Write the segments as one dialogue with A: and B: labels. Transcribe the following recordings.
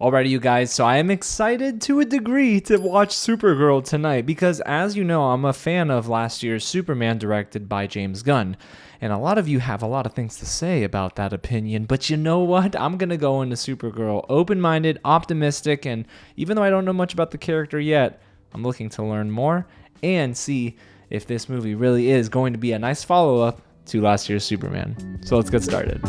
A: Alrighty, you guys, so I am excited to a degree to watch Supergirl tonight because, as you know, I'm a fan of last year's Superman directed by James Gunn. And a lot of you have a lot of things to say about that opinion, but you know what? I'm going to go into Supergirl open-minded, optimistic, and even though I don't know much about the character yet, I'm looking to learn more and see if this movie really is going to be a nice follow-up to last year's Superman. So let's get started.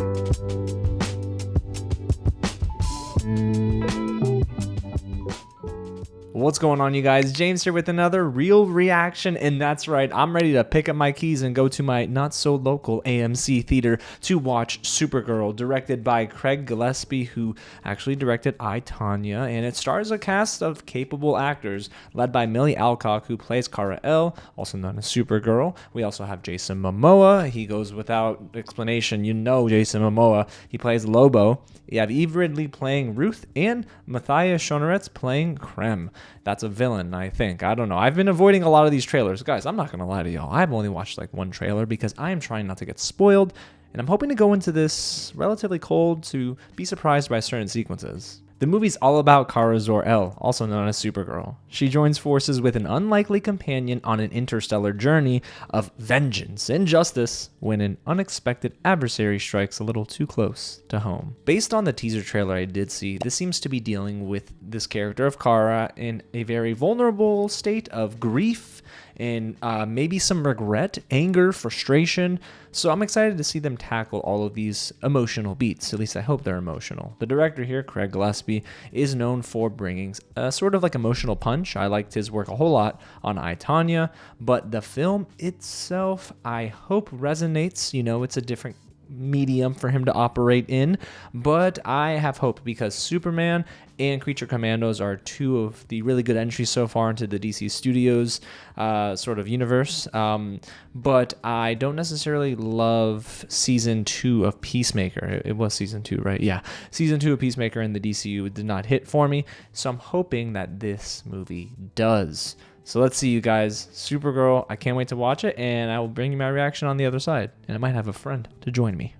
A: What's going on, you guys? James here with another real reaction, and that's right, I'm ready to pick up my keys and go to my not-so-local AMC theater to watch Supergirl, directed by Gillespie, who actually directed I, Tonya, and it stars a cast of capable actors, led by Millie Alcock, who plays Kara-El, also known as Supergirl. We also have Jason Momoa. He goes without explanation. You know Jason Momoa. He plays Lobo. You have Ridley playing Ruth, and Matthias Schoenaerts playing Krem. That's a villain, I think. I don't know. I've been avoiding a lot of these trailers. Guys, I'm not going to lie to y'all. I've only watched like one trailer because I am trying not to get spoiled, and I'm hoping to go into this relatively cold to be surprised by certain sequences. The movie's all about Kara Zor-El, also known as Supergirl. She joins forces with an unlikely companion on an interstellar journey of vengeance and justice when an unexpected adversary strikes a little too close to home. Based on the teaser trailer I did see, this seems to be dealing with this character of Kara in a very vulnerable state of grief and maybe some regret, anger, frustration. So I'm excited to see them tackle all of these emotional beats. At least I hope they're emotional. The director here, Gillespie, is known for bringing a sort of like emotional punch. I liked his work a whole lot on I, Tonya, but the film itself, I hope resonates. You know, it's a different medium for him to operate in, but I have hope because Superman and Creature Commandos are two of the really good entries so far into the DC Studios sort of universe, but I don't necessarily love season 2 of Peacemaker. It was season 2, right? Yeah, season 2 of Peacemaker in the DCU did not hit for me, so I'm hoping that this movie does. So let's see, you guys. Supergirl, I can't wait to watch it, and I will bring you my reaction on the other side. And I might have a friend to join me.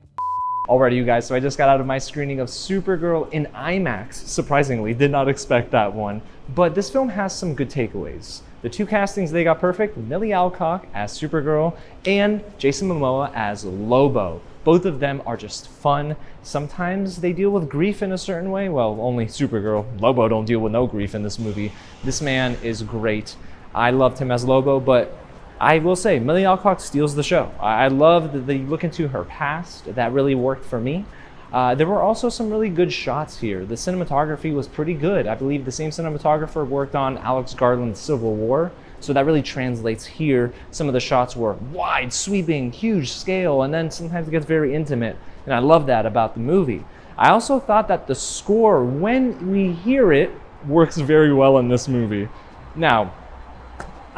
A: Alrighty, you guys, so I just got out of my screening of Supergirl in IMAX. Surprisingly, did not expect that one. But this film has some good takeaways. The two castings, they got perfect. Millie Alcock as Supergirl and Jason Momoa as Lobo. Both of them are just fun. Sometimes they deal with grief in a certain way. Well, only Supergirl. Lobo don't deal with no grief in this movie. This man is great. I loved him as Lobo, but I will say Millie Alcock steals the show. I love that they look into her past. That really worked for me. There were also some really good shots here. The cinematography was pretty good. I believe the same cinematographer worked on Alex Garland's Civil War, so that really translates here. Some of the shots were wide, sweeping, huge scale, and then sometimes it gets very intimate, and I love that about the movie. I also thought that the score, when we hear it, works very well in this movie. Now,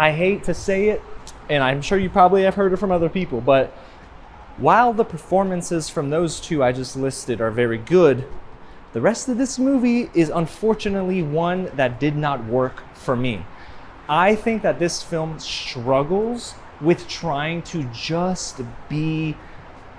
A: I hate to say it, and I'm sure you probably have heard it from other people, but while the performances from those two I just listed are very good, the rest of this movie is unfortunately one that did not work for me. I think that this film struggles with trying to just be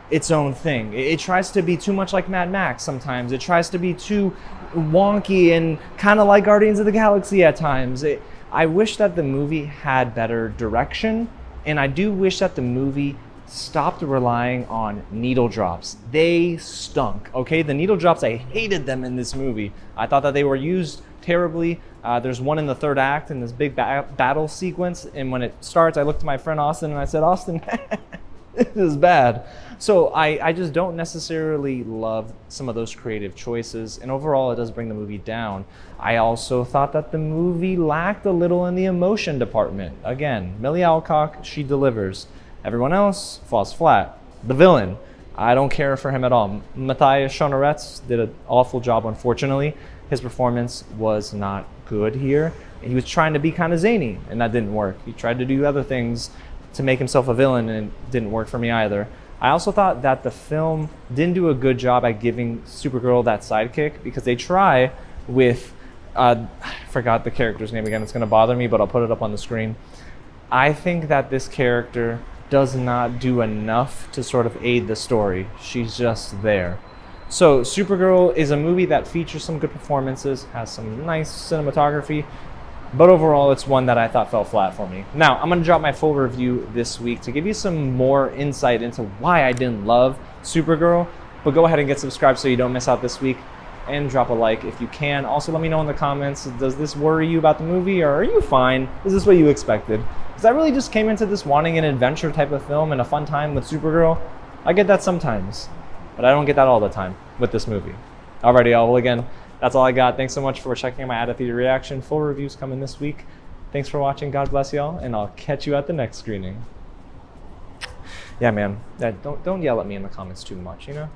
A: its own thing. It tries to be too much like Mad Max sometimes. It tries to be too wonky and kind of like Guardians of the Galaxy at times. I wish that the movie had better direction, and I do wish that the movie stopped relying on needle drops. They stunk, okay? The needle drops, I hated them in this movie. I thought that they were used terribly. There's one in the third act in this big battle sequence, and when it starts, I looked at my friend Austin and I said, Austin, this is bad. So I just don't necessarily love some of those creative choices, and overall it does bring the movie down. I also thought that the movie lacked a little in the emotion department. Again, Millie Alcock, she delivers. Everyone else falls flat. The villain, I don't care for him at all. Matthias Schoenaerts did an awful job, unfortunately. His performance was not good here. He was trying to be kind of zany, and that didn't work. He tried to do other things to make himself a villain, and it didn't work for me either. I also thought that the film didn't do a good job at giving Supergirl that sidekick, because they try with, I forgot the character's name again, it's going to bother me, but I'll put it up on the screen. I think that this character does not do enough to sort of aid the story. She's just there. So Supergirl is a movie that features some good performances, has some nice cinematography, but overall it's one that I thought fell flat for me. Now, I'm going to drop my full review this week to give you some more insight into why I didn't love Supergirl, but go ahead and get subscribed so you don't miss out this week, and drop a like if you can. Also, let me know in the comments, does this worry you about the movie, or are you fine? Is this what you expected? Because I really just came into this wanting an adventure type of film and a fun time with Supergirl. I get that sometimes, but I don't get that all the time with this movie. Alrighty, y'all. Well, again, that's all I got. Thanks so much for checking out my Out of Theater reaction. Full reviews coming this week. Thanks for watching. God bless y'all, and I'll catch you at the next screening. Yeah, man. Don't yell at me in the comments too much, you know?